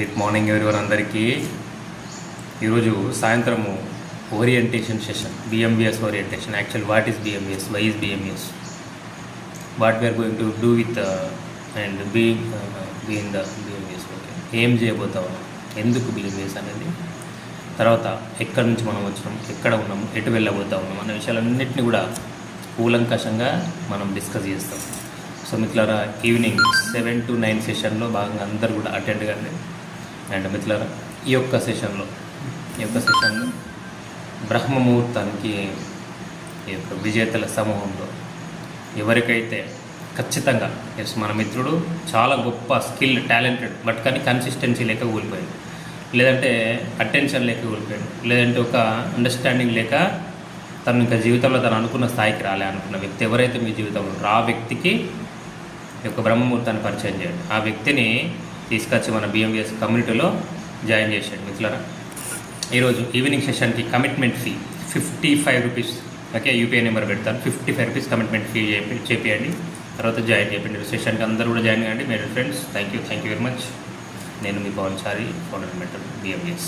Good morning everyone అందరికీ. ఈరోజు సాయంత్రము orientation session, BMVS orientation. Actual what is BMVS, why is BMVS, what we are going to do with and being the BMVS. Okay, ఏం చేయబోతా ఉన్నాం, ఎందుకు BMVS అనేది, తర్వాత ఎక్కడి నుంచి మనం వచ్చినాం, ఎక్కడ ఉన్నాము, ఎటు వెళ్ళబోతా ఉన్నాం అనే విషయాలన్నింటినీ కూడా కూలంకషంగా మనం డిస్కస్ చేస్తాం. సో మిత్రులారా, ఈవినింగ్ 7 to 9 సెషన్లో భాగంగా అందరూ కూడా అటెండ్ కండి. అండ్ మిత్రులారా, ఈ యొక్క సెషన్లో బ్రహ్మముహూర్తానికి ఈ యొక్క విజేతల సమూహంలో ఎవరికైతే ఖచ్చితంగా ఎస్ మన మిత్రుడు చాలా గొప్ప స్కిల్, టాలెంటెడ్, బట్ కానీ కన్సిస్టెన్సీ లేక కూలిపోయాడు, లేదంటే అటెన్షన్ లేక కూలిపోయాడు, లేదంటే ఒక అండర్స్టాండింగ్ లేక తను ఇంకా జీవితంలో తను అనుకున్న స్థాయికి అనుకున్న వ్యక్తి ఎవరైతే మీ జీవితంలో ఆ వ్యక్తికి ఈ యొక్క బ్రహ్మముహూర్తాన్ని పరిచయం చేయండి. ఆ వ్యక్తిని తీసుకొచ్చి మన BMVS కమ్యూనిటీలో జాయిన్ చేసాడు. మిత్రులారా, ఈరోజు ఈవినింగ్ సెషన్కి commitment fee 55 rupees. Okay, UPI number పెడతాను. 55 రూపీస్ కమిట్మెంట్ ఫీ చేపియండి, తర్వాత జాయిన్ చేయండి. సెషన్కి అందరూ కూడా జాయిన్ కాండి. My friends, thank you very much. నేను మీ పవన్ చారి, ఫౌండర్ మెంటర్ BMVS.